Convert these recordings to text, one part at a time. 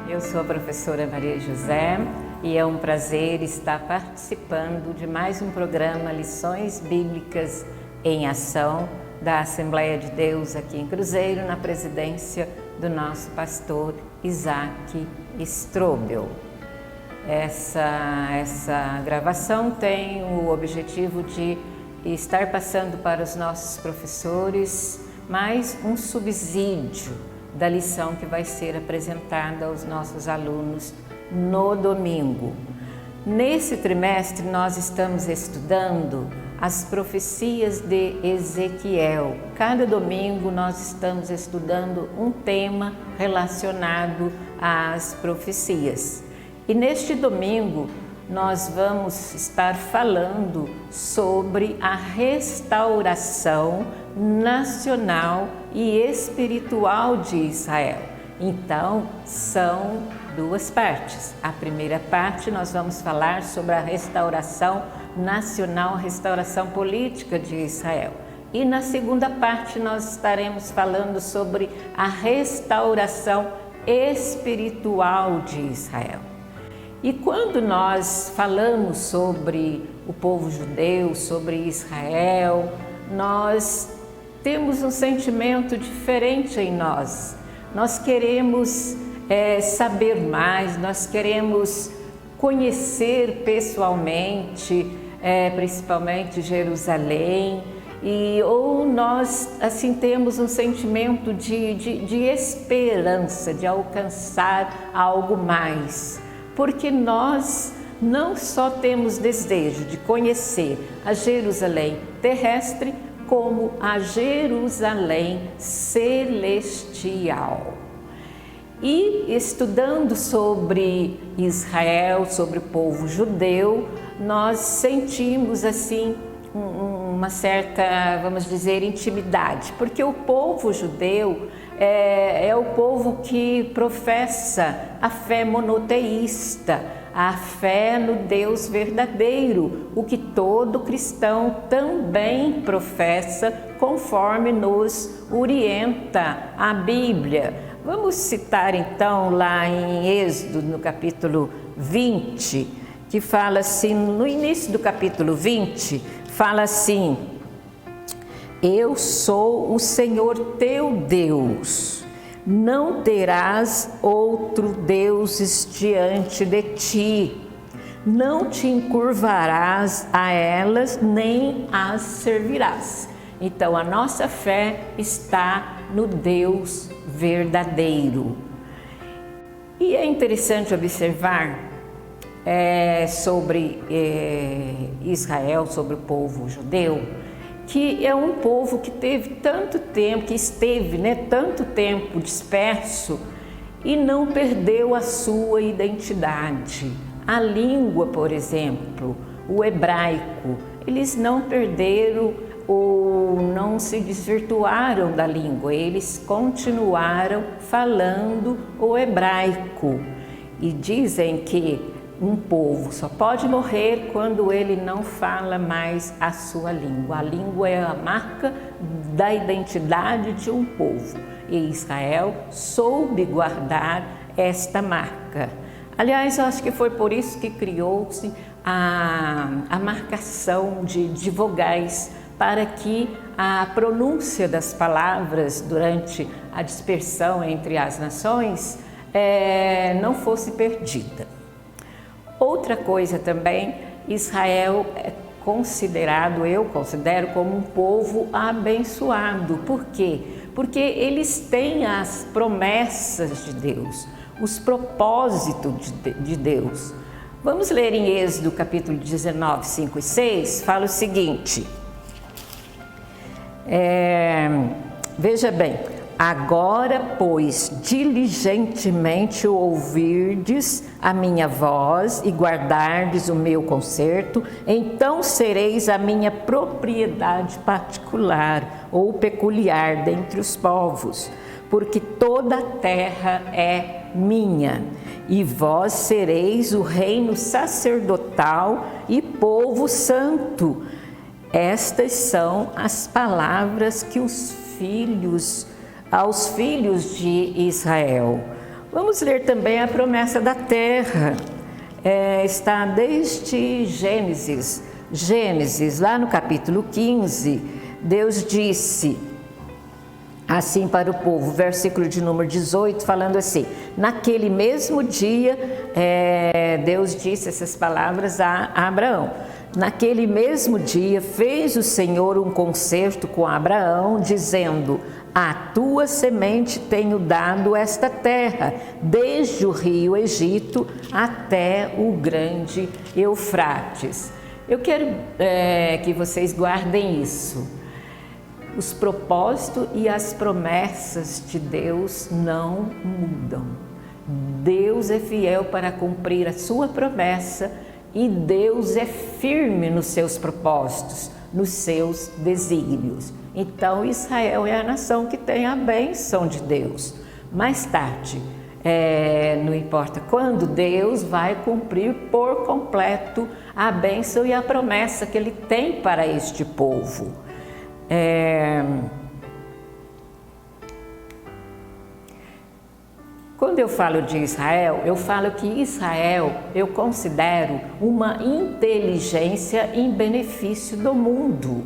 Eu sou a professora Maria José e é um prazer estar participando de mais um programa Lições Bíblicas em Ação da Assembleia de Deus aqui em Cruzeiro, na presidência do nosso pastor Isaac Strobel. Essa gravação tem o objetivo de estar passando para os nossos professores mais um subsídio da lição que vai ser apresentada aos nossos alunos no domingo. Nesse trimestre nós estamos estudando as profecias de Ezequiel. Cada domingo nós estamos estudando um tema relacionado às profecias. E neste domingo nós vamos estar falando sobre a restauração nacional e espiritual de Israel. Então, são duas partes. A primeira parte nós vamos falar sobre a restauração nacional, a restauração política de Israel. E na segunda parte nós estaremos falando sobre a restauração espiritual de Israel. E quando nós falamos sobre o povo judeu, sobre Israel, nós temos um sentimento diferente em nós. Nós queremos saber mais, nós queremos conhecer pessoalmente, principalmente Jerusalém, ou nós assim temos um sentimento de esperança, de alcançar algo mais. Porque nós não só temos desejo de conhecer a Jerusalém terrestre, como a Jerusalém celestial. E estudando sobre Israel, sobre o povo judeu, nós sentimos assim uma certa, vamos dizer, intimidade, porque o povo judeu é o povo que professa a fé monoteísta, a fé no Deus verdadeiro, o que todo cristão também professa, conforme nos orienta a Bíblia. Vamos citar então lá em Êxodo, no capítulo 20, que fala assim, no início do capítulo 20, fala assim: Eu sou o Senhor teu Deus, não terás outro deuses diante de ti, não te encurvarás a elas, nem as servirás. Então a nossa fé está no Deus verdadeiro. E é interessante observar sobre Israel, sobre o povo judeu, que é um povo que teve tanto tempo, que esteve tanto tempo disperso e não perdeu a sua identidade. A língua, por exemplo, o hebraico, eles não perderam ou não se desvirtuaram da língua, eles continuaram falando o hebraico. E dizem que um povo só pode morrer quando ele não fala mais a sua língua. A língua é a marca da identidade de um povo. E Israel soube guardar esta marca. Aliás, eu acho que foi por isso que criou-se a marcação de vogais, para que a pronúncia das palavras durante a dispersão entre as nações não fosse perdida. Outra coisa também, Israel é considerado, eu considero, como um povo abençoado. Por quê? Porque eles têm as promessas de Deus, os propósitos de Deus. Vamos ler em Êxodo capítulo 19, 5 e 6, fala o seguinte: veja bem, agora, pois, diligentemente ouvirdes a minha voz e guardardes o meu concerto, então sereis a minha propriedade particular ou peculiar dentre os povos, porque toda a terra é minha, e vós sereis o reino sacerdotal e povo santo. Estas são as palavras que aos filhos de Israel. Vamos ler também a promessa da terra. Está desde Gênesis. Gênesis, lá no capítulo 15, Deus disse assim para o povo, versículo de número 18, falando assim: naquele mesmo dia, Deus disse essas palavras a Abraão. Naquele mesmo dia fez o Senhor um concerto com Abraão, dizendo: a tua semente tenho dado esta terra, desde o rio Egito até o grande Eufrates. Eu quero que vocês guardem isso. Os propósitos e as promessas de Deus não mudam. Deus é fiel para cumprir a sua promessa e Deus é firme nos seus propósitos, nos seus desígnios. Então, Israel é a nação que tem a bênção de Deus. Mais tarde, não importa quando, Deus vai cumprir por completo a bênção e a promessa que Ele tem para este povo. Quando eu falo de Israel, eu falo que Israel eu considero uma inteligência em benefício do mundo.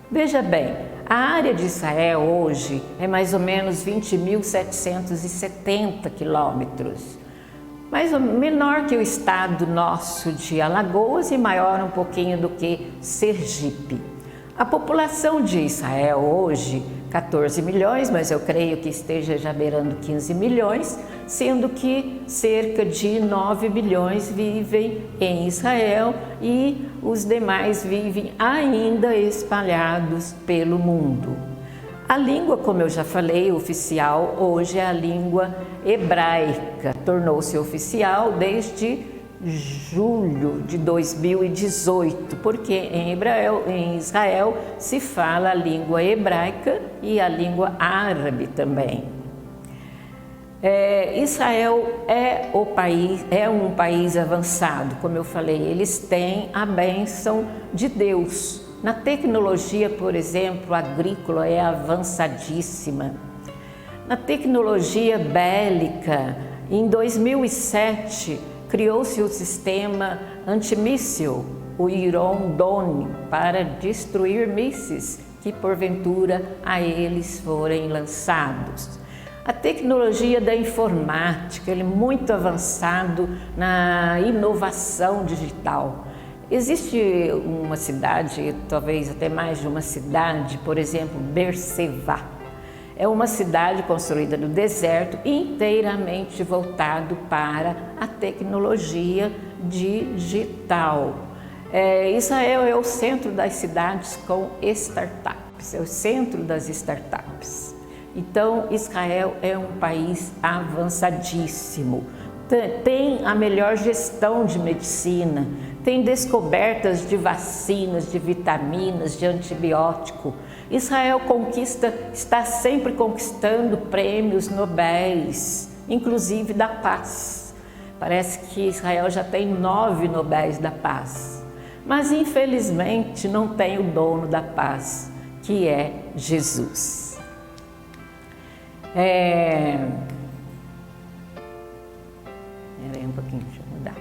Veja bem, a área de Israel hoje é mais ou menos 20.770 quilômetros, menor que o estado nosso de Alagoas e maior um pouquinho do que Sergipe. A população de Israel hoje, 14 milhões, mas eu creio que esteja já beirando 15 milhões, sendo que cerca de 9 milhões vivem em Israel e os demais vivem ainda espalhados pelo mundo. A língua, como eu já falei, oficial hoje é a língua hebraica, tornou-se oficial desde julho de 2018, porque em Israel se fala a língua hebraica e a língua árabe também. Israel é um país avançado, como eu falei, eles têm a bênção de Deus. Na tecnologia, por exemplo, agrícola é avançadíssima. Na tecnologia bélica, em 2007, criou-se o sistema antimíssil, o Iron Dome, para destruir mísseis que porventura a eles forem lançados. A tecnologia da informática, ele é muito avançado na inovação digital. Existe uma cidade, talvez até mais de uma cidade, por exemplo, Beersheba. É uma cidade construída no deserto, inteiramente voltado para a tecnologia digital. Israel é o centro das cidades com startups, é o centro das startups. Então, Israel é um país avançadíssimo. Tem a melhor gestão de medicina, tem descobertas de vacinas, de vitaminas, de antibiótico. Israel está sempre conquistando prêmios Nobéis, inclusive da paz. Parece que Israel já tem 9 Nobéis da paz. Mas, infelizmente, não tem o dono da paz, que é Jesus. Um pouquinho, deixa eu mudar.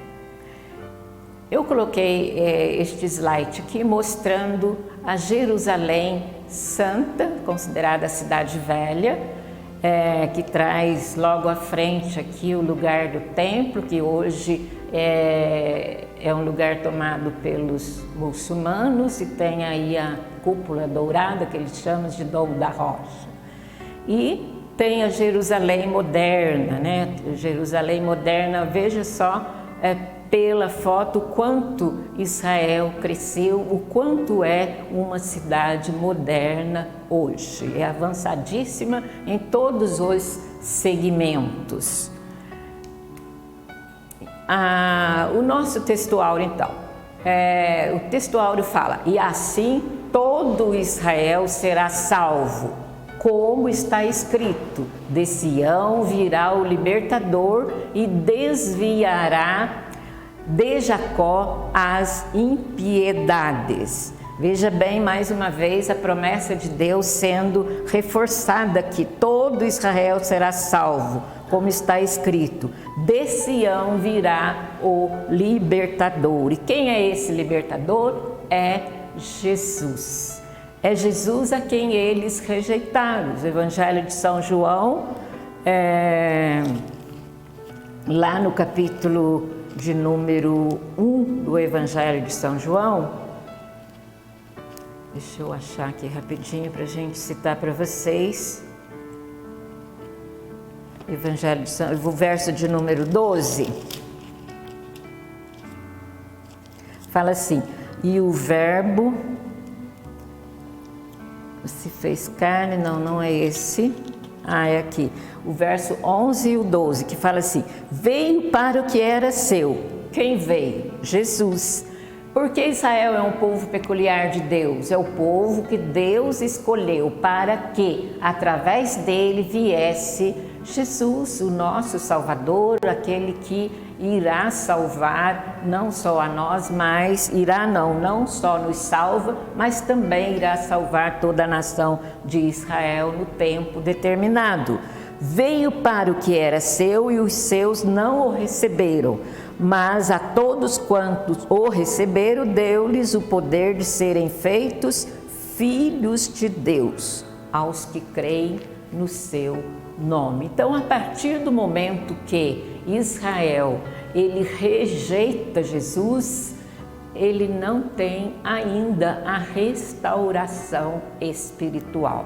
Eu coloquei este slide aqui mostrando a Jerusalém Santa, considerada a cidade velha, que traz logo à frente aqui o lugar do templo, que hoje é um lugar tomado pelos muçulmanos e tem aí a cúpula dourada, que eles chamam de Dom da Rocha. E tem a Jerusalém moderna, né? Jerusalém moderna, veja só pela foto o quanto Israel cresceu, o quanto é uma cidade moderna hoje. É avançadíssima em todos os segmentos. O nosso textuário, então, o textuário fala: e assim todo Israel será salvo. Como está escrito, de Sião virá o libertador e desviará de Jacó as impiedades. Veja bem, mais uma vez, a promessa de Deus sendo reforçada aqui: todo Israel será salvo, como está escrito: de Sião virá o libertador. E quem é esse libertador? É Jesus. É Jesus a quem eles rejeitaram. O Evangelho de São João, lá no capítulo de número 1 do Evangelho de São João, deixa eu achar aqui rapidinho para a gente citar para vocês. Evangelho de São, o verso de número 12, fala assim: e o verbo se fez carne, não é esse, é aqui, o verso 11 e o 12, que fala assim: veio para o que era seu. Quem veio? Jesus. Porque Israel é um povo peculiar de Deus, é o povo que Deus escolheu para que, através dele, viesse Jesus, o nosso Salvador, aquele que irá salvar não só a nós, mas não só nos salva, mas também irá salvar toda a nação de Israel no tempo determinado. Veio para o que era seu e os seus não o receberam, mas a todos quantos o receberam, deu-lhes o poder de serem feitos filhos de Deus, aos que creem no seu nome. Então, a partir do momento que Israel ele rejeita Jesus, ele não tem ainda a restauração espiritual.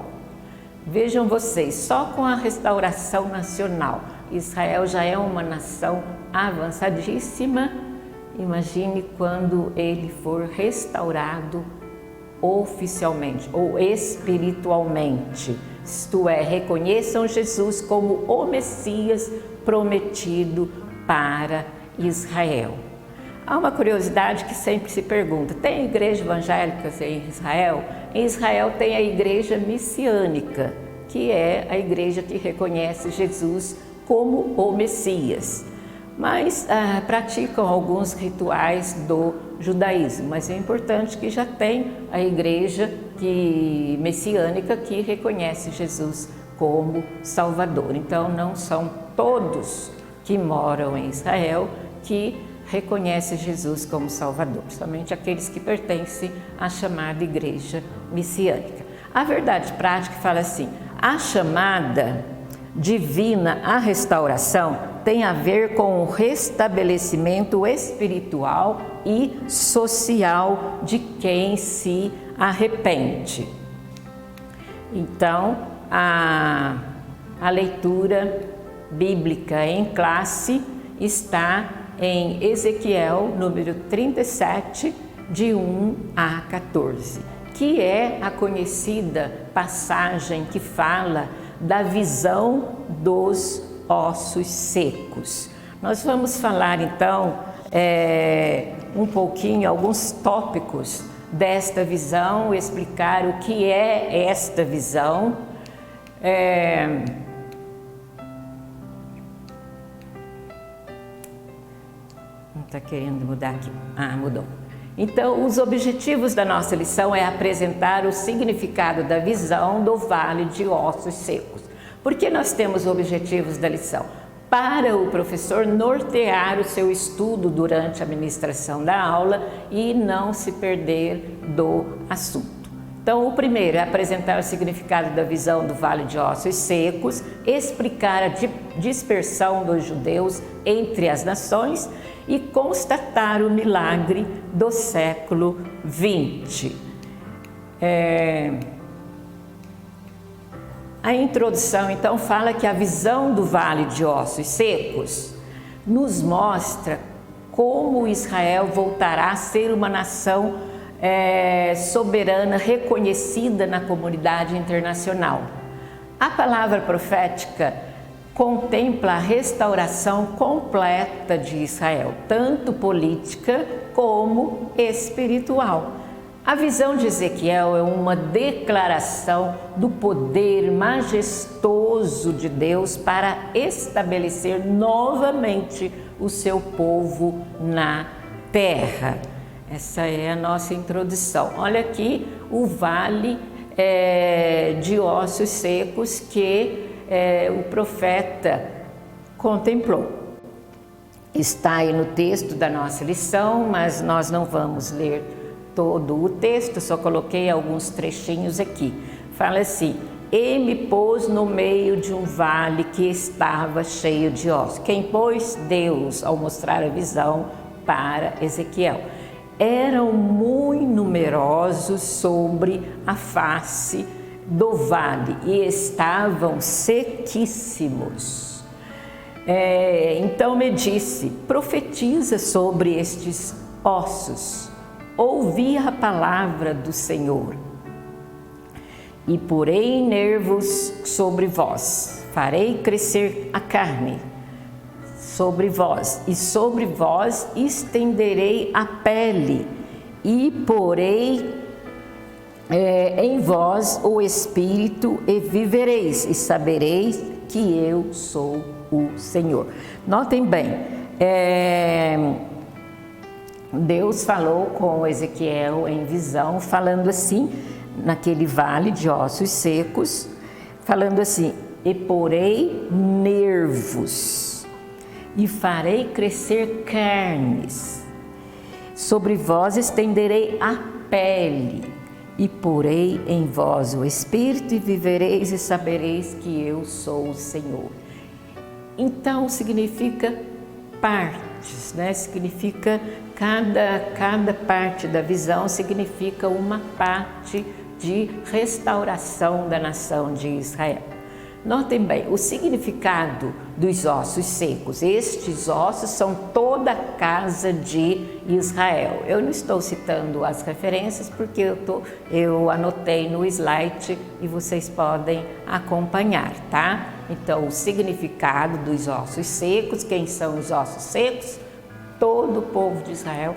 Vejam vocês, só com a restauração nacional, Israel já é uma nação avançadíssima. Imagine quando ele for restaurado oficialmente ou espiritualmente. Isto é, reconheçam Jesus como o Messias prometido para Israel. Há uma curiosidade que sempre se pergunta: tem igreja evangélica em Israel? Em Israel tem a igreja messiânica, que é a igreja que reconhece Jesus como o Messias, mas praticam alguns rituais do judaísmo. Mas é importante que já tem a igreja messiânica que reconhece Jesus como Salvador. Então não são todos que moram em Israel que reconhecem Jesus como Salvador, somente aqueles que pertencem à chamada igreja messiânica. A verdade prática fala assim: a chamada divina à restauração tem a ver com o restabelecimento espiritual e social de quem se arrepende. Então, a leitura bíblica em classe está em Ezequiel, número 37, de 1 a 14, que é a conhecida passagem que fala da visão dos ossos secos. Nós vamos falar então um pouquinho, alguns tópicos desta visão, explicar o que é esta visão. Não está querendo mudar aqui. Mudou. Então, os objetivos da nossa lição é apresentar o significado da visão do vale de ossos secos. Por que nós temos objetivos da lição? Para o professor nortear o seu estudo durante a ministração da aula e não se perder do assunto. Então, o primeiro é apresentar o significado da visão do vale de ossos secos, explicar a dispersão dos judeus entre as nações e constatar o milagre do século XX. A introdução, então, fala que a visão do vale de ossos secos nos mostra como Israel voltará a ser uma nação soberana, reconhecida na comunidade internacional. A palavra profética contempla a restauração completa de Israel, tanto política como espiritual. A visão de Ezequiel é uma declaração do poder majestoso de Deus para estabelecer novamente o seu povo na terra. Essa é a nossa introdução. Olha aqui o vale de ossos secos que o profeta contemplou. Está aí no texto da nossa lição, mas nós não vamos ler todo o texto, só coloquei alguns trechinhos aqui. Fala assim: e me pôs no meio de um vale que estava cheio de ossos. Quem pôs? Deus, ao mostrar a visão para Ezequiel. Eram muito numerosos sobre a face do vale e estavam sequíssimos. Então me disse: profetiza sobre estes ossos. Ouvi a palavra do Senhor. E porei nervos sobre vós, farei crescer a carne sobre vós, e sobre vós estenderei a pele, e porei em vós o espírito, e vivereis, e sabereis que eu sou o Senhor. Notem bem, Deus falou com Ezequiel em visão, falando assim, naquele vale de ossos secos, falando assim: e porei nervos, e farei crescer carnes, sobre vós estenderei a pele, e porei em vós o espírito, e vivereis e sabereis que eu sou o Senhor. Então significa partes, né? Significa cada parte da visão significa uma parte de restauração da nação de Israel. Notem bem o significado dos ossos secos. Estes ossos são toda a casa de Israel. Eu não estou citando as referências porque eu anotei no slide e vocês podem acompanhar, tá? Então, o significado dos ossos secos. Quem são os ossos secos? Todo o povo de Israel,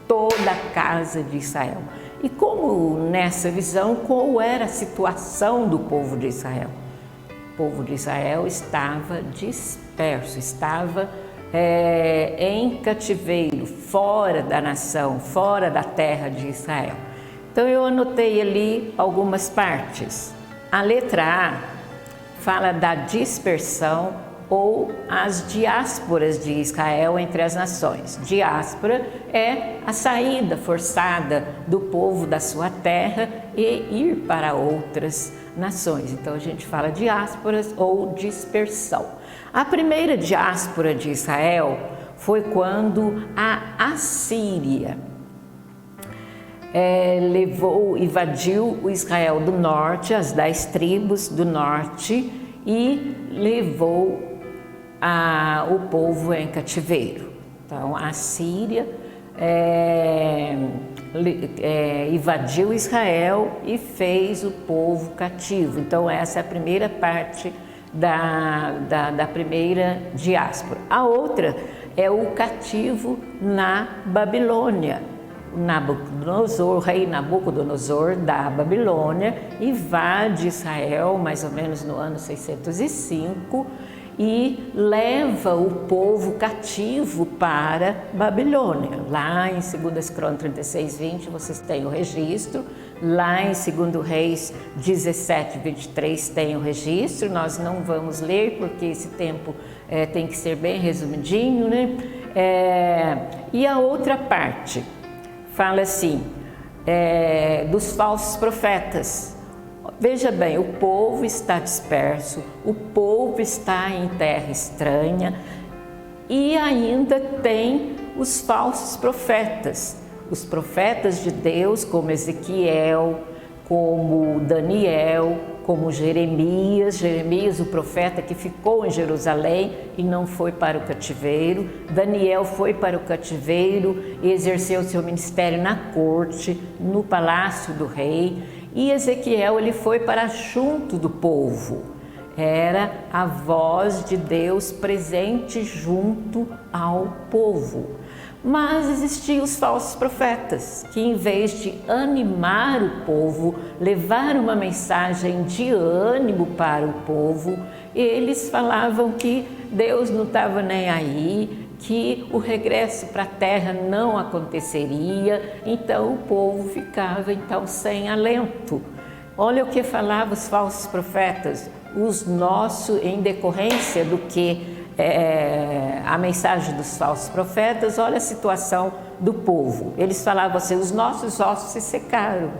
toda a casa de Israel. E como nessa visão, qual era a situação do povo de Israel? O povo de Israel estava disperso, estava em cativeiro, fora da nação, fora da terra de Israel. Então eu anotei ali algumas partes. A letra A fala da dispersão ou as diásporas de Israel entre as nações. Diáspora é a saída forçada do povo da sua terra e ir para outras nações. Então a gente fala diásporas ou dispersão. A primeira diáspora de Israel foi quando a Assíria invadiu o Israel do norte, as 10 tribos do norte, e levou o povo em cativeiro. Então a Síria invadiu Israel e fez o povo cativo. Então essa é a primeira parte da primeira diáspora. A outra é o cativo na Babilônia. O rei Nabucodonosor da Babilônia invade Israel mais ou menos no ano 605 e leva o povo cativo para Babilônia. Lá em 2 Crônicas 36, 20 vocês têm o registro, lá em 2 Reis 17, 23 tem o registro. Nós não vamos ler porque esse tempo tem que ser bem resumidinho, né? E a outra parte fala assim, dos falsos profetas. Veja bem, o povo está disperso, o povo está em terra estranha e ainda tem os falsos profetas. Os profetas de Deus, como Ezequiel, como Daniel, como Jeremias, o profeta que ficou em Jerusalém e não foi para o cativeiro. Daniel foi para o cativeiro e exerceu seu ministério na corte, no palácio do rei. E Ezequiel, ele foi para junto do povo. Era a voz de Deus presente junto ao povo. Mas existiam os falsos profetas, que em vez de animar o povo, levar uma mensagem de ânimo para o povo, eles falavam que Deus não estava nem aí, que o regresso para a terra não aconteceria, então o povo ficava sem alento. Olha o que falavam os falsos profetas, em decorrência do que a mensagem dos falsos profetas, olha a situação do povo. Eles falavam assim: os nossos ossos se secaram.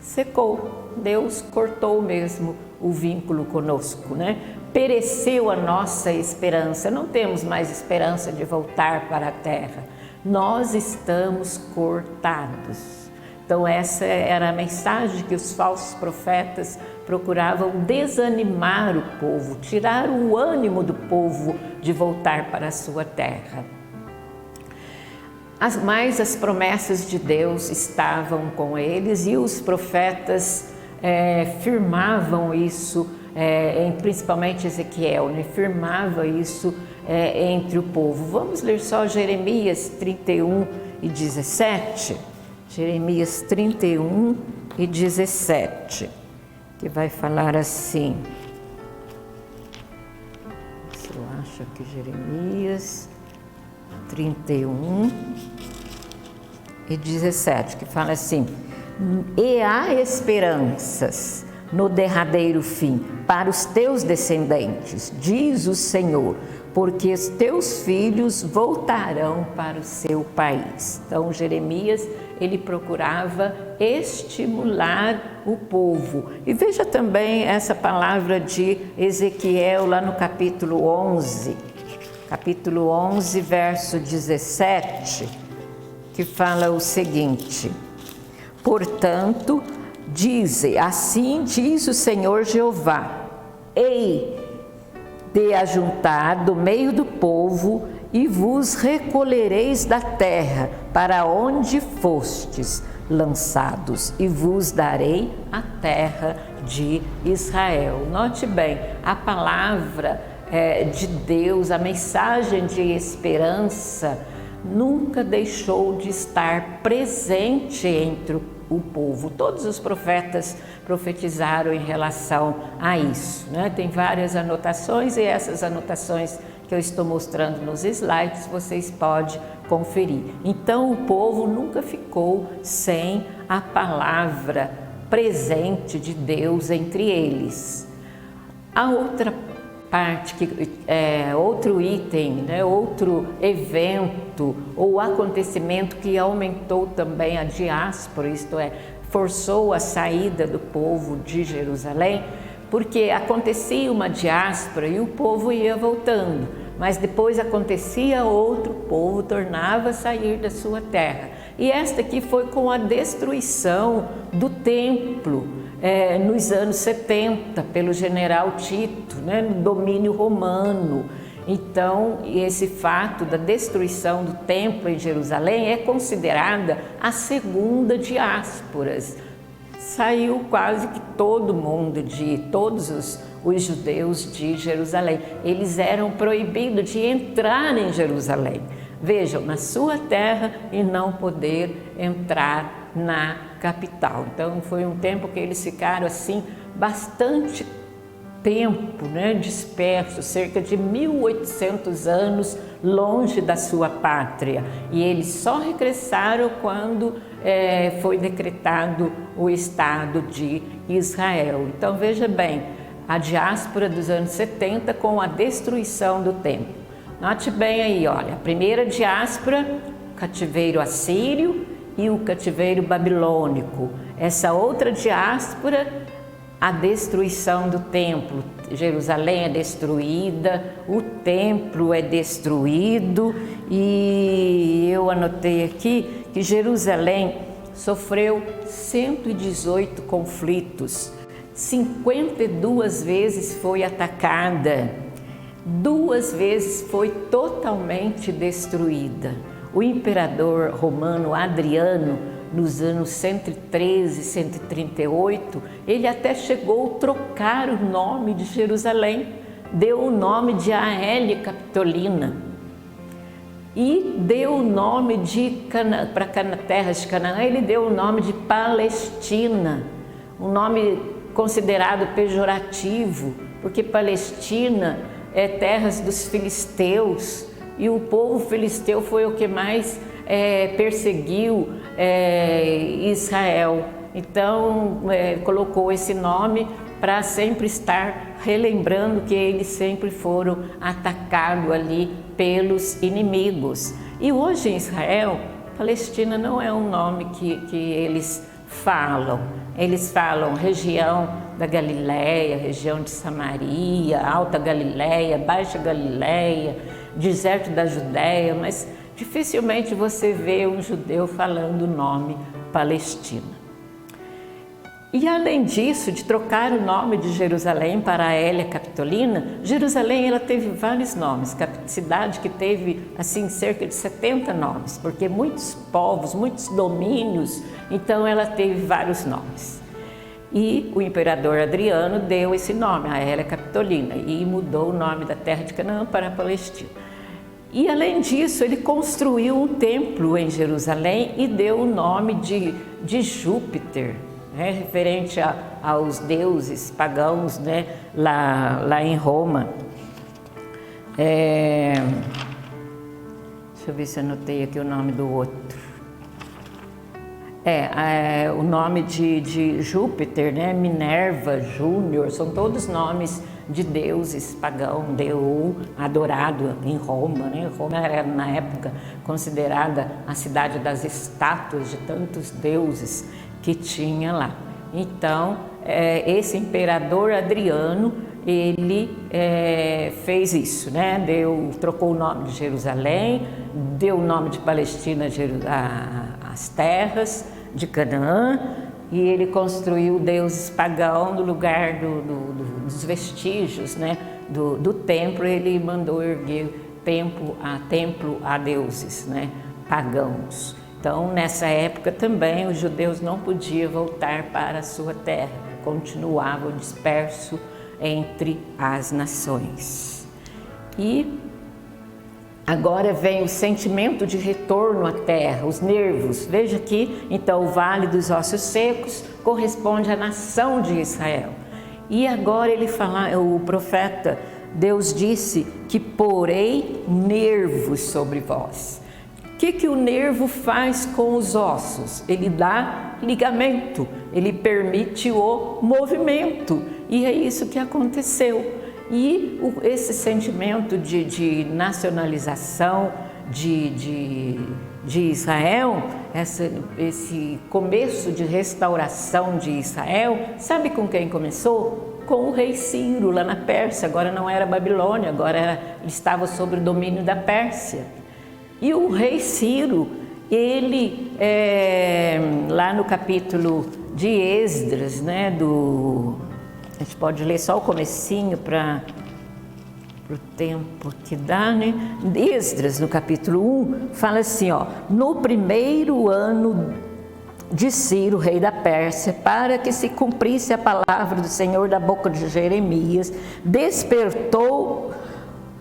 Secou. Deus cortou mesmo o vínculo conosco, né? Pereceu a nossa esperança. Não temos mais esperança de voltar para a terra. Nós estamos cortados. Então essa era a mensagem que os falsos profetas procuravam desanimar o povo, tirar o ânimo do povo de voltar para a sua terra. Mas as promessas de Deus estavam com eles e os profetas firmavam isso, principalmente Ezequiel, né? Firmava isso entre o povo. Vamos ler só Jeremias 31 e 17. Jeremias 31 e 17, que vai falar assim. Se eu acho aqui Jeremias 31 e 17, que fala assim: e há esperanças no derradeiro fim para os teus descendentes, diz o Senhor, porque os teus filhos voltarão para o seu país. Então Jeremias, ele procurava estimular o povo. E veja também essa palavra de Ezequiel lá no capítulo 11, verso 17, que fala o seguinte: portanto, assim diz o Senhor Jeová: hei de ajuntar do meio do povo e vos recolhereis da terra para onde fostes lançados, e vos darei a terra de Israel. Note bem, a palavra de Deus, a mensagem de esperança nunca deixou de estar presente entre o povo. Todos os profetas profetizaram em relação a isso, né? Tem várias anotações e essas anotações que eu estou mostrando nos slides vocês podem conferir. Então o povo nunca ficou sem a palavra presente de Deus entre eles. A outra parte, outro item, né, outro evento ou acontecimento que aumentou também a diáspora, isto é, forçou a saída do povo de Jerusalém, porque acontecia uma diáspora e o povo ia voltando, mas depois acontecia outro povo, tornava a sair da sua terra. E esta aqui foi com a destruição do templo, nos anos 70, pelo general Tito, né, no domínio romano. Então, esse fato da destruição do templo em Jerusalém é considerada a segunda diáspora. Saiu quase que todo mundo, todos os judeus de Jerusalém. Eles eram proibidos de entrar em Jerusalém. Vejam, na sua terra e não poder entrar na capital. Então foi um tempo que eles ficaram assim bastante tempo, né, dispersos, cerca de 1800 anos longe da sua pátria, e eles só regressaram quando foi decretado o Estado de Israel. Então veja bem, a diáspora dos anos 70 com a destruição do templo. Note bem aí, olha, a primeira diáspora, cativeiro assírio e o cativeiro babilônico. Essa outra diáspora, a destruição do templo. Jerusalém é destruída, o templo é destruído, e eu anotei aqui que Jerusalém sofreu 118 conflitos, 52 vezes foi atacada, 2 vezes foi totalmente destruída. O imperador romano Adriano, nos anos 113 e 138, ele até chegou a trocar o nome de Jerusalém, deu o nome de Aélia Capitolina e deu o nome de para terras de Canaã, ele deu o nome de Palestina, um nome considerado pejorativo, porque Palestina é terras dos filisteus, e o povo filisteu foi o que mais perseguiu Israel. Então colocou esse nome para sempre estar relembrando que eles sempre foram atacados ali pelos inimigos. E hoje em Israel, Palestina não é um nome que eles falam. Eles falam região da Galileia, região de Samaria, Alta Galileia, Baixa Galileia, deserto da Judéia, mas dificilmente você vê um judeu falando o nome Palestina. E além disso, de trocar o nome de Jerusalém para Hélia Capitolina, Jerusalém ela teve vários nomes, cidade que teve assim cerca de 70 nomes, porque muitos povos, muitos domínios, então ela teve vários nomes. E o imperador Adriano deu esse nome, a Hélia Capitolina, e mudou o nome da terra de Canaã para a Palestina. E além disso, ele construiu um templo em Jerusalém e deu o nome de Júpiter, referente aos deuses pagãos, né, lá em Roma. Deixa eu ver se eu anotei aqui o nome do outro. O nome de Júpiter, né, Minerva, Júnior, são todos nomes de deuses pagãos, Deu, adorado em Roma, né? Roma era na época considerada a cidade das estátuas de tantos deuses que tinha lá. Então, esse imperador Adriano, ele fez isso, né? Trocou o nome de Jerusalém, deu o nome de Palestina às terras de Canaã, e ele construiu deuses pagãos no lugar dos vestígios, né? do templo. Ele mandou erguer templo a deuses, né? Pagãos. Então, nessa época também, os judeus não podiam voltar para a sua terra, continuavam dispersos entre as nações. E agora vem o sentimento de retorno à terra, os nervos. Veja aqui, então, o Vale dos Ossos Secos corresponde à nação de Israel. E agora ele fala, o profeta, Deus disse que porei nervos sobre vós. O que o nervo faz com os ossos? Ele dá ligamento, ele permite o movimento, e é isso que aconteceu. E esse sentimento de nacionalização de Israel, esse começo de restauração de Israel, sabe com quem começou? Com o rei Ciro, lá na Pérsia. Agora não era Babilônia, agora ele estava sob o domínio da Pérsia. E o rei Ciro, ele, lá no capítulo de Esdras, né, a gente pode ler só o comecinho para o tempo que dá, né? Esdras, no capítulo 1, fala assim, no primeiro ano de Ciro, rei da Pérsia, para que se cumprisse a palavra do Senhor da boca de Jeremias, despertou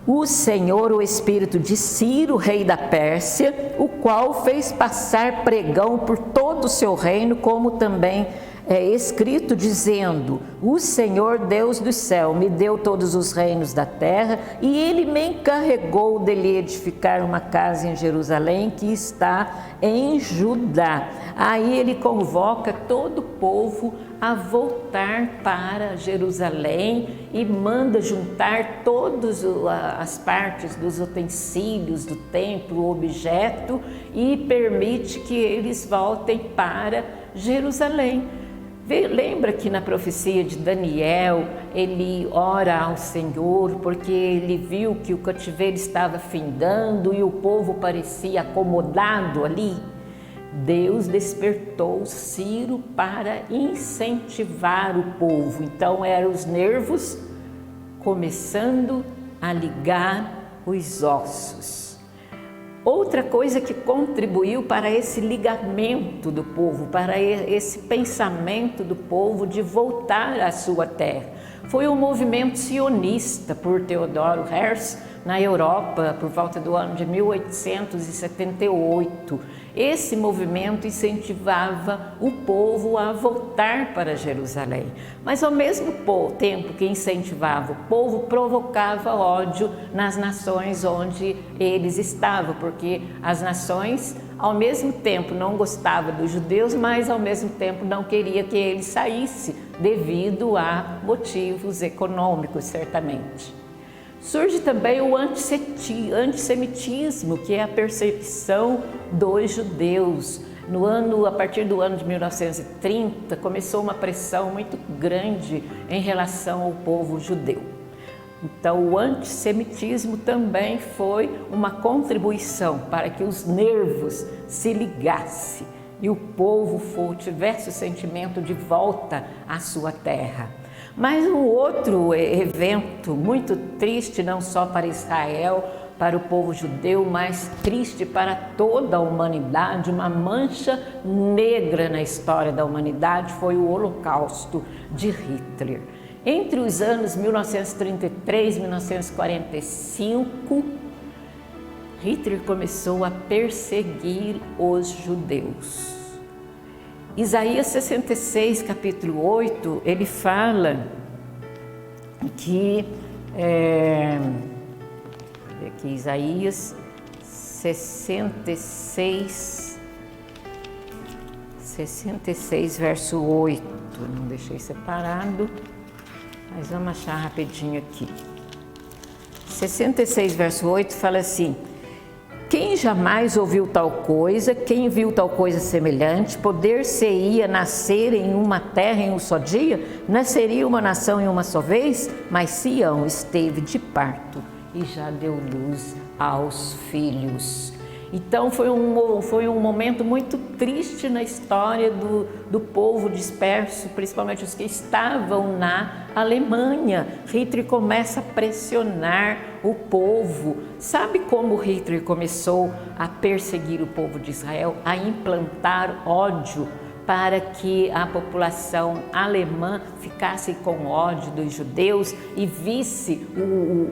o Senhor, o espírito de Ciro, rei da Pérsia, o qual fez passar pregão por todo o seu reino, como também é escrito, dizendo: o Senhor Deus do céu me deu todos os reinos da terra, e ele me encarregou de lhe edificar uma casa em Jerusalém, que está em Judá. Aí ele convoca todo o povo a voltar para Jerusalém e manda juntar todas as partes dos utensílios do templo, o objeto, e permite que eles voltem para Jerusalém. Lembra que na profecia de Daniel, ele ora ao Senhor porque ele viu que o cativeiro estava findando e o povo parecia acomodado ali? Deus despertou Ciro para incentivar o povo. Então eram os nervos começando a ligar os ossos. Outra coisa que contribuiu para esse ligamento do povo, para esse pensamento do povo de voltar à sua terra, foi o movimento sionista por Theodor Herzl na Europa, por volta do ano de 1878. Esse movimento incentivava o povo a voltar para Jerusalém, mas ao mesmo tempo que incentivava o povo, provocava ódio nas nações onde eles estavam, porque as nações ao mesmo tempo não gostavam dos judeus, mas ao mesmo tempo não queria que eles saíssem devido a motivos econômicos, certamente. Surge também o antissemitismo, que é a perseguição dos judeus. A partir do ano de 1930, começou uma pressão muito grande em relação ao povo judeu. Então, o antissemitismo também foi uma contribuição para que os nervos se ligassem e o povo tivesse o sentimento de volta à sua terra. Mas um outro evento muito triste, não só para Israel, para o povo judeu, mas triste para toda a humanidade, uma mancha negra na história da humanidade, foi o Holocausto de Hitler. Entre os anos 1933 e 1945, Hitler começou a perseguir os judeus. Isaías 66, capítulo 8, ele fala que, aqui Isaías 66, verso 8, não deixei separado, mas vamos achar rapidinho aqui. 66, verso 8 fala assim: quem jamais ouviu tal coisa, quem viu tal coisa semelhante, poder-se-ia nascer em uma terra em um só dia? Nasceria uma nação em uma só vez? Mas Sião esteve de parto e já deu luz aos filhos. Então foi um momento muito triste na história do povo disperso, principalmente os que estavam na Alemanha. Hitler começa a pressionar o povo. Sabe como Hitler começou a perseguir o povo de Israel, a implantar ódio para que a população alemã ficasse com ódio dos judeus e visse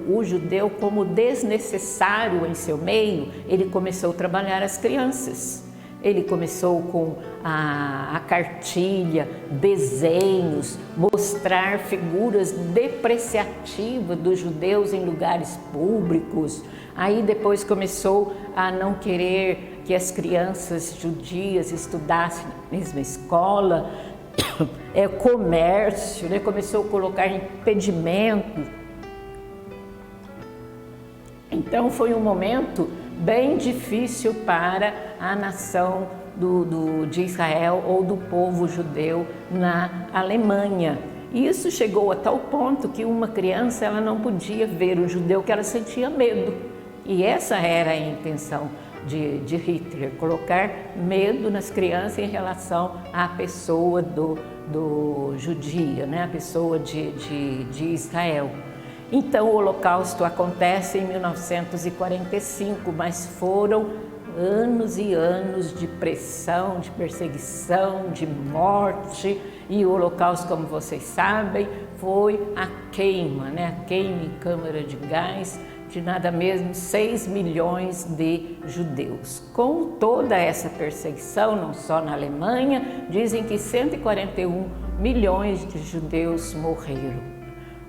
o judeu como desnecessário em seu meio? Ele começou a trabalhar as crianças. Ele começou com a cartilha, desenhos, mostrar figuras depreciativas dos judeus em lugares públicos. Aí depois começou a não querer que as crianças judias estudassem na mesma escola, comércio, né? Começou a colocar impedimento. Então foi um momento bem difícil para a nação de Israel ou do povo judeu na Alemanha. E isso chegou a tal ponto que uma criança ela não podia ver o judeu, que ela sentia medo. E essa era a intenção de Hitler, colocar medo nas crianças em relação à pessoa do judia, né? A pessoa de Israel. Então o Holocausto acontece em 1945, mas foram anos e anos de pressão, de perseguição, de morte. E o Holocausto, como vocês sabem, foi a queima, né? A queima em câmara de gás de nada mesmo 6 milhões de judeus. Com toda essa perseguição, não só na Alemanha, dizem que 141 milhões de judeus morreram,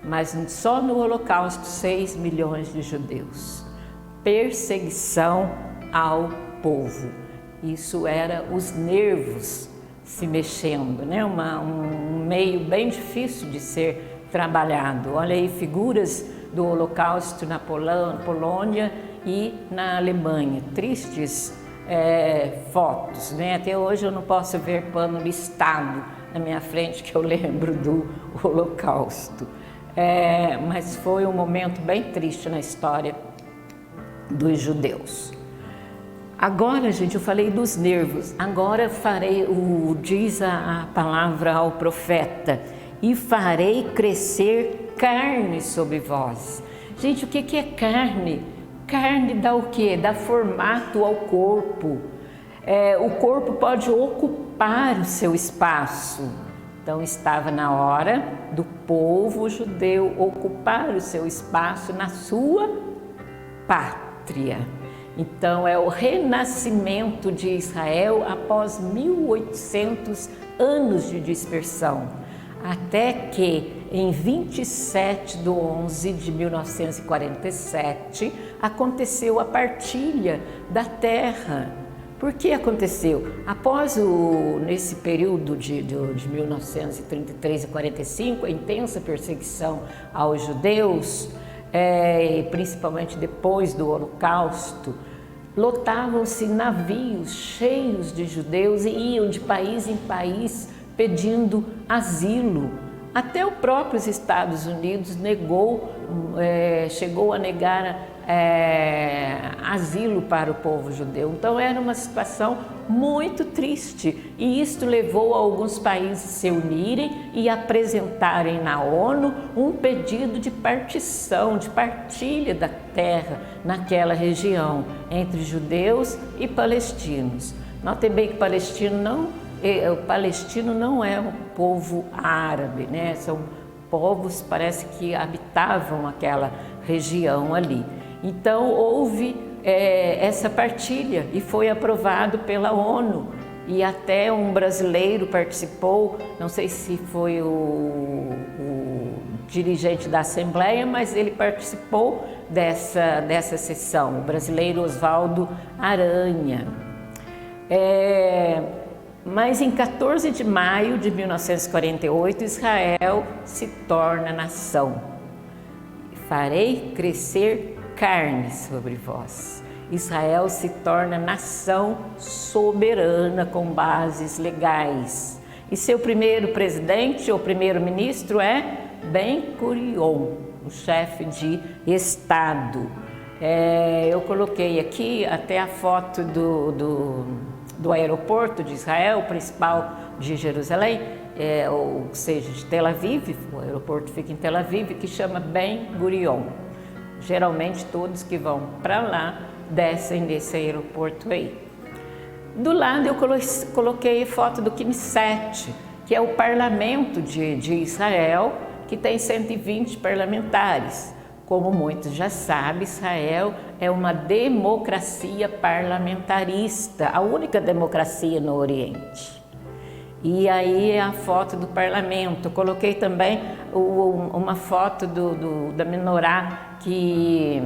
mas só no Holocausto 6 milhões de judeus. Perseguição ao povo. Isso era os nervos se mexendo, né? Um meio bem difícil de ser trabalhado. Olha aí, figuras do Holocausto na Polônia e na Alemanha. Tristes fotos, né? Até hoje eu não posso ver pano listado na minha frente que eu lembro do Holocausto. Mas foi um momento bem triste na história dos judeus. Agora, gente, eu falei dos nervos. Agora diz a palavra ao profeta: e farei crescer carne sobre vós. Gente, o que é carne? Carne dá o quê? Dá formato ao corpo. O corpo pode ocupar o seu espaço. Então estava na hora do povo judeu ocupar o seu espaço na sua pátria. Então é o renascimento de Israel após 1800 anos de dispersão, até que em 27 de 11 de 1947 aconteceu a partilha da terra Por que aconteceu? Nesse período de 1933 e 45, a intensa perseguição aos judeus, principalmente depois do Holocausto, lotavam-se navios cheios de judeus e iam de país em país pedindo asilo. Até o próprio Estados Unidos chegou a negar asilo para o povo judeu. Então era uma situação muito triste e isto levou alguns países a se unirem e apresentarem na ONU um pedido de partição, de partilha da terra naquela região entre judeus e palestinos. Notem bem que o palestino não é um povo árabe, né? São povos, parece que habitavam aquela região ali. Então houve essa partilha e foi aprovado pela ONU e até um brasileiro participou, não sei se foi o dirigente da Assembleia, mas ele participou dessa sessão, o brasileiro Oswaldo Aranha. Mas em 14 de maio de 1948, Israel se torna nação. Farei crescer carne sobre vós. Israel se torna nação soberana com bases legais. E seu primeiro presidente ou primeiro-ministro é Ben-Gurion, o chefe de Estado. Eu coloquei aqui até a foto do aeroporto de Israel, o principal de Jerusalém, ou seja, de Tel Aviv, o aeroporto fica em Tel Aviv, que chama Ben-Gurion. Geralmente todos que vão para lá descem nesse aeroporto aí. Do lado eu coloquei a foto do Knesset, que é o parlamento de Israel, que tem 120 parlamentares. Como muitos já sabem, Israel é uma democracia parlamentarista, a única democracia no Oriente. E aí é a foto do parlamento. Coloquei também uma foto da menorá que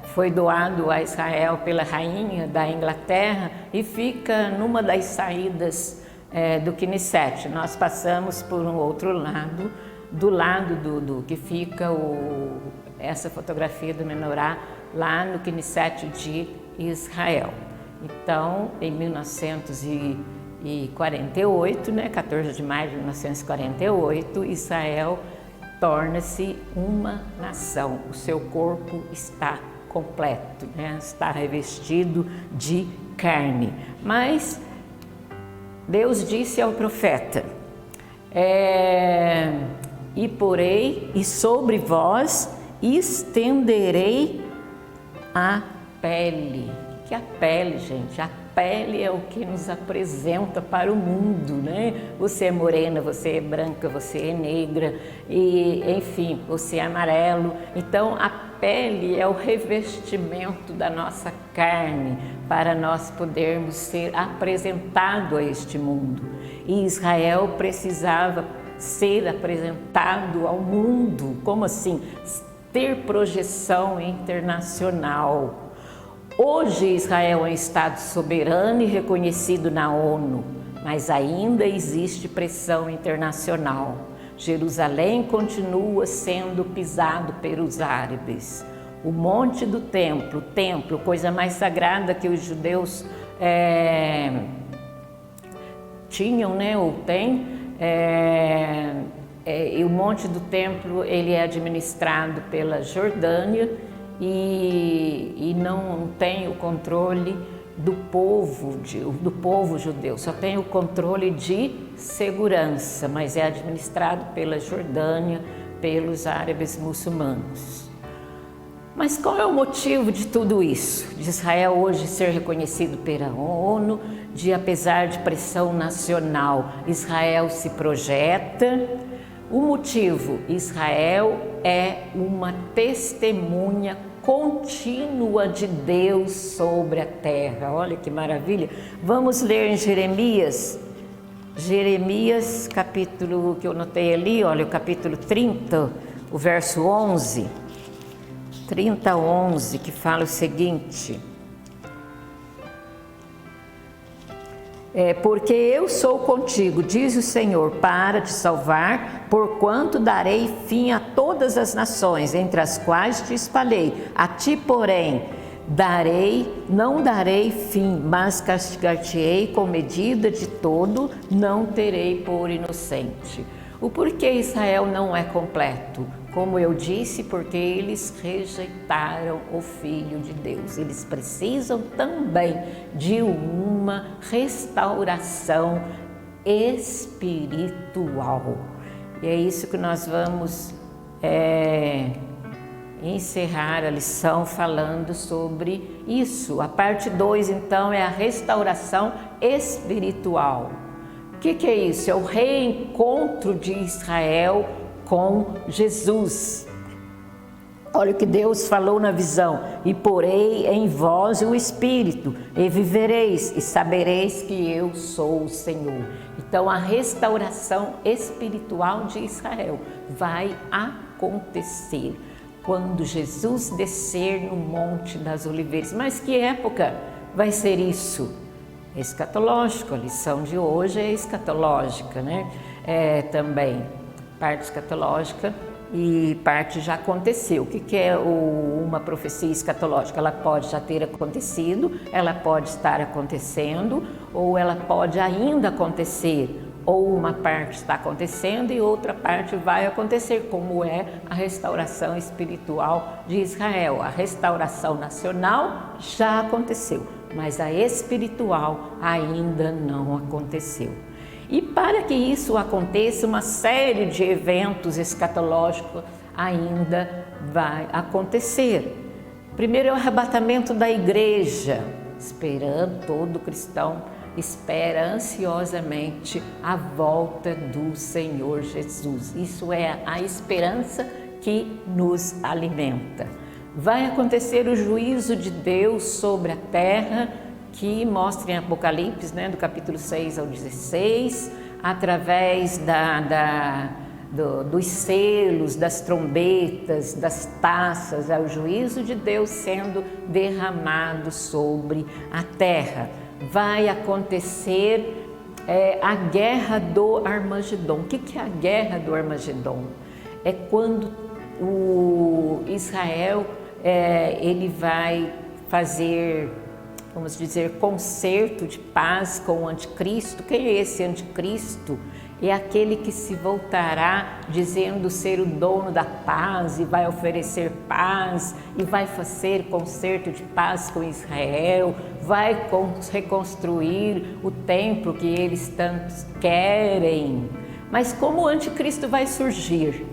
foi doado a Israel pela rainha da Inglaterra e fica numa das saídas do Knesset. Nós passamos por um outro lado, do lado do que fica essa fotografia do menorá lá no Knesset de Israel. Então, em 1948, 14 de maio de 1948, Israel torna-se uma nação. O seu corpo está completo, está revestido de carne. Mas Deus disse ao profeta: e porei, e sobre vós estenderei a pele. Que a pele, gente, a pele é o que nos apresenta para o mundo, né? Você é morena, você é branca, você é negra, e enfim, você é amarelo. Então a pele é o revestimento da nossa carne para nós podermos ser apresentados a este mundo. E Israel precisava ser apresentado ao mundo, como assim? Ter projeção internacional. Hoje Israel é um Estado soberano e reconhecido na ONU, mas ainda existe pressão internacional. Jerusalém continua sendo pisado pelos árabes. O monte do templo, coisa mais sagrada que os judeus tinham, ou têm, e o monte do templo ele é administrado pela Jordânia e não tem o controle do povo judeu, só tem o controle de segurança, mas é administrado pela Jordânia, pelos árabes muçulmanos. Mas qual é o motivo de tudo isso? De Israel hoje ser reconhecido pela ONU, de apesar de pressão nacional, Israel se projeta. O motivo, Israel é uma testemunha contínua de Deus sobre a terra. Olha que maravilha! Vamos ler em Jeremias, capítulo que eu notei ali, olha, o capítulo 30, o verso 11, 30, 11, que fala o seguinte: Porque eu sou contigo, diz o Senhor, para te salvar, porquanto darei fim a todas as nações, entre as quais te espalhei. A ti, porém, não darei fim, mas castigar-te-ei com medida de todo, não terei por inocente. O porquê Israel não é completo? Como eu disse, porque eles rejeitaram o Filho de Deus. Eles precisam também de uma restauração espiritual. E é isso que nós vamos encerrar a lição falando sobre isso. A parte 2, então, é a restauração espiritual. O que é isso? É o reencontro de Israel com Jesus. Olha o que Deus falou na visão: e porei em vós o Espírito, e vivereis, e sabereis que eu sou o Senhor. Então a restauração espiritual de Israel vai acontecer quando Jesus descer no Monte das Oliveiras. Mas que época vai ser isso? Escatológico, a lição de hoje é escatológica, né? Também parte escatológica e parte já aconteceu. O que é uma profecia escatológica? Ela pode já ter acontecido, ela pode estar acontecendo, ou ela pode ainda acontecer, ou uma parte está acontecendo e outra parte vai acontecer, como é a restauração espiritual de Israel. A restauração nacional já aconteceu, mas a espiritual ainda não aconteceu. E para que isso aconteça, uma série de eventos escatológicos ainda vai acontecer. Primeiro é o arrebatamento da igreja, todo cristão espera ansiosamente a volta do Senhor Jesus. Isso é a esperança que nos alimenta. Vai acontecer o juízo de Deus sobre a terra, que mostra em Apocalipse, do capítulo 6 ao 16, através dos selos, das trombetas, das taças, é o juízo de Deus sendo derramado sobre a terra. Vai acontecer a guerra do Armagedon. O que é a guerra do Armagedon? É quando o Israel ele vai fazer, vamos dizer, concerto de paz com o anticristo. Quem é esse anticristo? É aquele que se voltará dizendo ser o dono da paz e vai oferecer paz e vai fazer concerto de paz com Israel, vai reconstruir o templo que eles tantos querem. Mas como o anticristo vai surgir?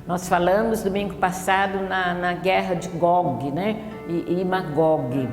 Nós falamos domingo passado na guerra de Gog, e Magog.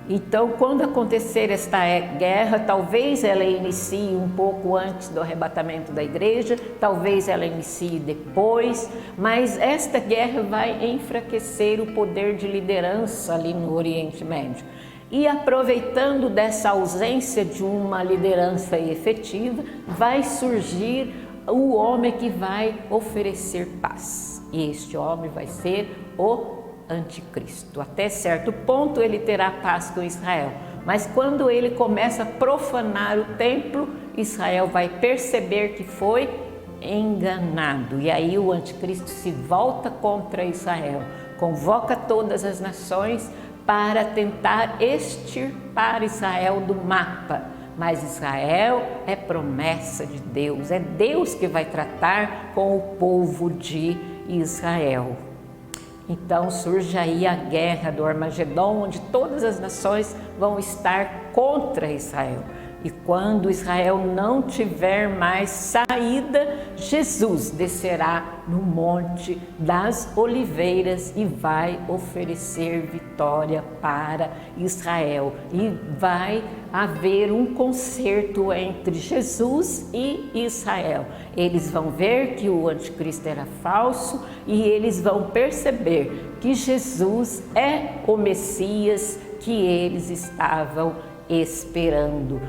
Então, quando acontecer esta guerra, talvez ela inicie um pouco antes do arrebatamento da igreja, talvez ela inicie depois, mas esta guerra vai enfraquecer o poder de liderança ali no Oriente Médio. E aproveitando dessa ausência de uma liderança efetiva, vai surgir o homem que vai oferecer paz. E este homem vai ser o anticristo. Até certo ponto ele terá paz com Israel, mas quando ele começa a profanar o templo, Israel vai perceber que foi enganado, e aí o anticristo se volta contra Israel, convoca todas as nações para tentar extirpar Israel do mapa. Mas Israel é promessa de Deus, é Deus que vai tratar com o povo de Israel. Então surge aí a guerra do Armagedon, onde todas as nações vão estar contra Israel. E quando Israel não tiver mais saída, Jesus descerá no Monte das Oliveiras e vai oferecer vitória para Israel. E vai haver um concerto entre Jesus e Israel. Eles vão ver que o anticristo era falso e eles vão perceber que Jesus é o Messias que eles estavam esperando.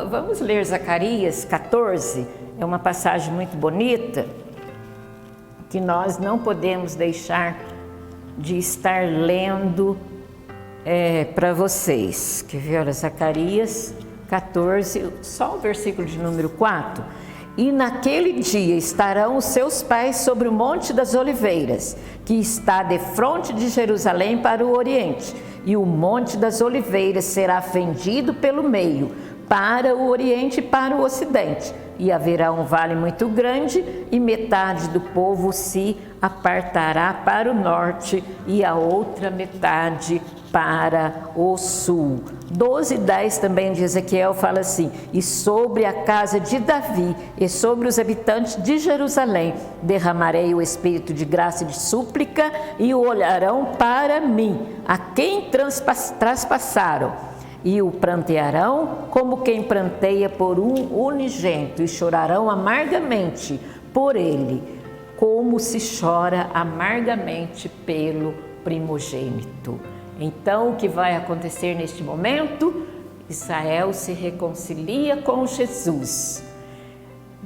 Vamos ler Zacarias 14, é uma passagem muito bonita que nós não podemos deixar de estar lendo para vocês. Quer ver? Olha, Zacarias 14, só o versículo de número 4. E naquele dia estarão os seus pés sobre o Monte das Oliveiras, que está defronte de Jerusalém para o oriente, e o Monte das Oliveiras será fendido pelo meio, para o oriente e para o ocidente, e haverá um vale muito grande, e metade do povo se apartará para o norte e a outra metade para o sul. 12:10 também de Ezequiel fala assim: e sobre a casa de Davi e sobre os habitantes de Jerusalém derramarei o espírito de graça e de súplica, e o olharão para mim, a quem traspassaram, e o prantearão como quem pranteia por um unigênito, e chorarão amargamente por ele, como se chora amargamente pelo primogênito. Então, o que vai acontecer neste momento? Israel se reconcilia com Jesus,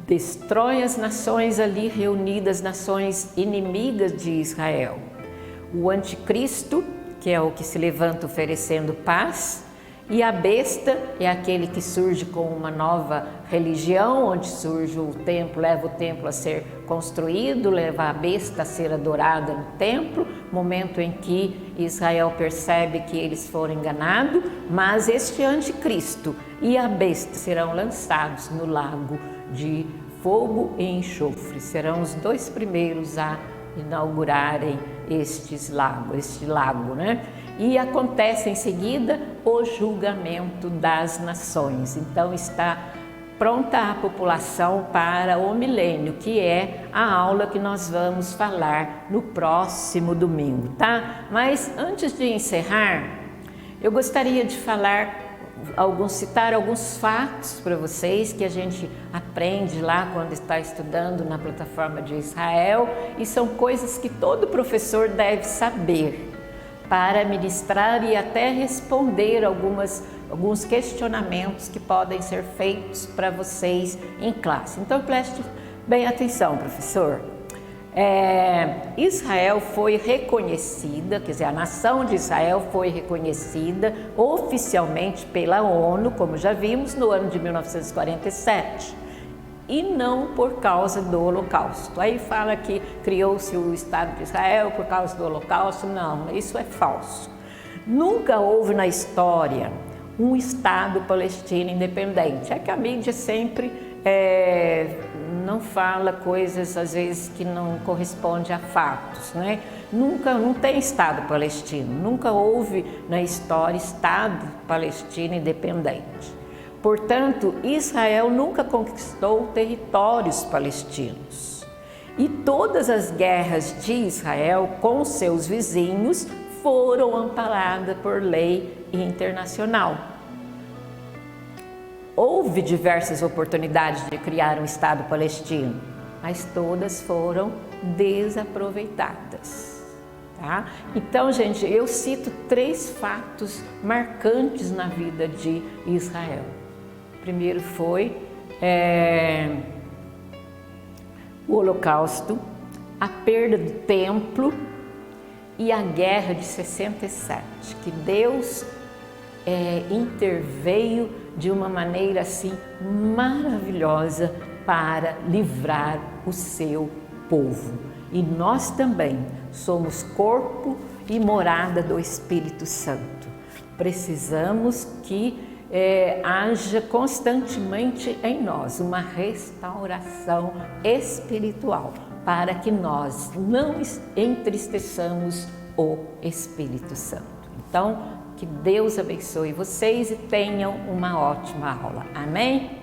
destrói as nações ali reunidas, nações inimigas de Israel. O anticristo, que é o que se levanta oferecendo paz, e a besta é aquele que surge com uma nova religião, onde surge o templo, leva o templo a ser construído, leva a besta a ser adorada no templo, momento em que Israel percebe que eles foram enganados, mas este anticristo e a besta serão lançados no lago de fogo e enxofre, serão os dois primeiros a inaugurarem este lago, né? E acontece em seguida o julgamento das nações. Então está pronta a população para o milênio, que é a aula que nós vamos falar no próximo domingo, tá? Mas antes de encerrar, eu gostaria de citar alguns fatos para vocês que a gente aprende lá quando está estudando na plataforma de Israel, e são coisas que todo professor deve saber para ministrar e até responder alguns questionamentos que podem ser feitos para vocês em classe. Então preste bem atenção, professor. Israel foi reconhecida, quer dizer, a nação de Israel foi reconhecida oficialmente pela ONU, como já vimos, no ano de 1947. E não por causa do Holocausto. Aí fala que criou-se o Estado de Israel por causa do Holocausto. Não, isso é falso. Nunca houve na história um Estado palestino independente. É que a mídia sempre não fala coisas, às vezes, que não correspondem a fatos, né? Não tem Estado palestino, nunca houve na história Estado palestino independente. Portanto, Israel nunca conquistou territórios palestinos. E todas as guerras de Israel com seus vizinhos foram amparadas por lei internacional. Houve diversas oportunidades de criar um Estado palestino, mas todas foram desaproveitadas. Tá? Então, gente, eu cito 3 fatos marcantes na vida de Israel. Primeiro foi o Holocausto, a perda do templo e a guerra de 67, que Deus interveio de uma maneira assim maravilhosa para livrar o seu povo. E nós também somos corpo e morada do Espírito Santo. Precisamos que haja constantemente em nós uma restauração espiritual, para que nós não entristeçamos o Espírito Santo. Então, que Deus abençoe vocês e tenham uma ótima aula. Amém?